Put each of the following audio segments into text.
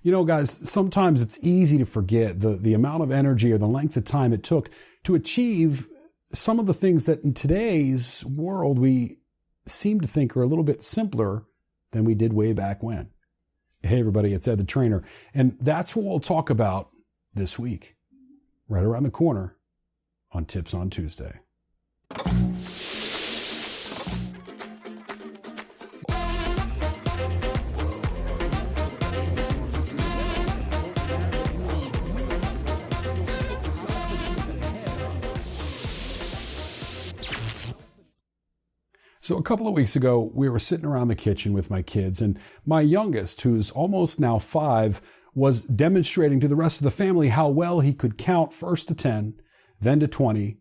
You know, guys, sometimes it's easy to forget the amount of energy or the length of time it took to achieve some of the things that in today's world we seem to think are a little bit simpler than we did way back when. Hey, everybody, it's Ed the Trainer, and that's what we'll talk about this week, right around the corner on Tips on Tuesday. So a couple of weeks ago, we were sitting around the kitchen with my kids, and my youngest, who's almost now 5, was demonstrating to the rest of the family how well he could count first to 10, then to 20,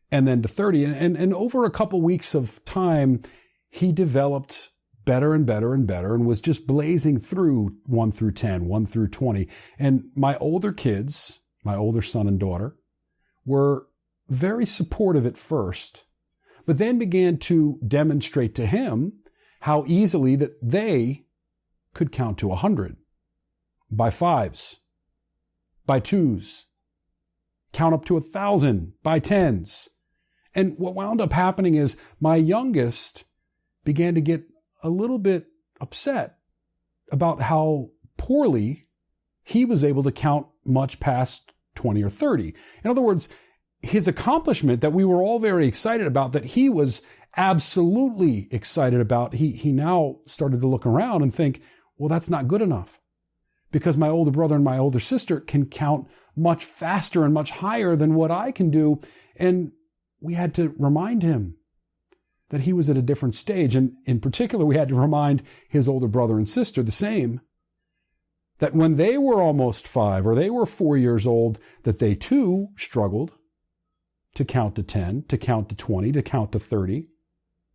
and then to 30. And over a couple weeks of time, he developed better and better and better and was just blazing through 1 through 10, 1 through 20. And my older kids, my older son and daughter, were very supportive at first, but then began to demonstrate to him how easily that they could count to 100 by 5s, by 2s, count up to 1,000 by 10s. And what wound up happening is my youngest began to get a little bit upset about how poorly he was able to count much past 20 or 30. In other words, his accomplishment that we were all very excited about, that he was absolutely excited about, he now started to look around and think, well, that's not good enough, because my older brother and my older sister can count much faster and much higher than what I can do. And we had to remind him that he was at a different stage. And in particular, we had to remind his older brother and sister the same, that when they were almost 5 or they were 4 years old, that they too struggled to count to 10, to count to 20, to count to 30.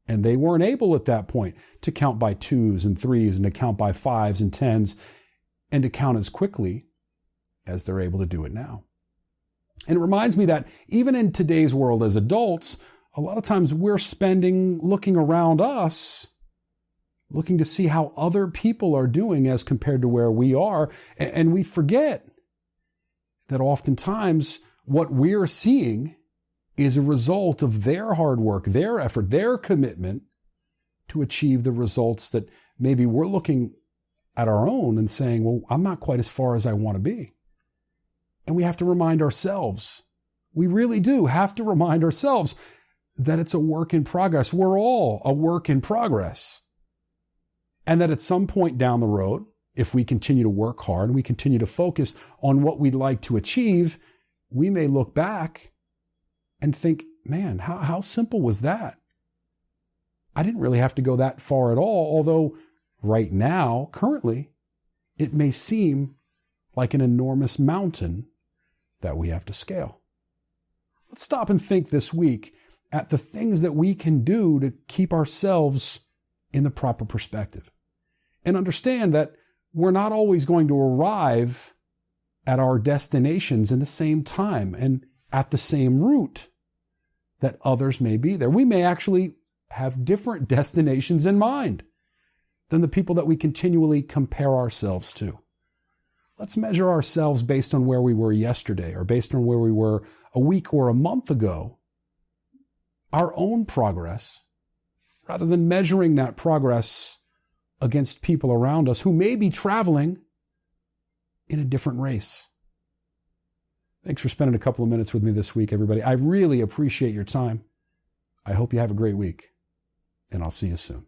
And they weren't able at that point to count by 2s and 3s and to count by 5s and 10s and to count as quickly as they're able to do it now. And it reminds me that even in today's world as adults, a lot of times we're spending looking around us, looking to see how other people are doing as compared to where we are. And we forget that oftentimes what we're seeing is a result of their hard work, their effort, their commitment to achieve the results that maybe we're looking at our own and saying, well, I'm not quite as far as I want to be. And we have to remind ourselves, we really do have to remind ourselves that it's a work in progress. We're all a work in progress. And that at some point down the road, if we continue to work hard and we continue to focus on what we'd like to achieve, we may look back and think, man, how simple was that? I didn't really have to go that far at all, although right now, currently, it may seem like an enormous mountain that we have to scale. Let's stop and think this week at the things that we can do to keep ourselves in the proper perspective and understand that we're not always going to arrive at our destinations in the same time and at the same route that others may be there. We may actually have different destinations in mind than the people that we continually compare ourselves to. Let's measure ourselves based on where we were yesterday or based on where we were a week or a month ago, our own progress, rather than measuring that progress against people around us who may be traveling in a different race. Thanks for spending a couple of minutes with me this week, everybody. I really appreciate your time. I hope you have a great week, and I'll see you soon.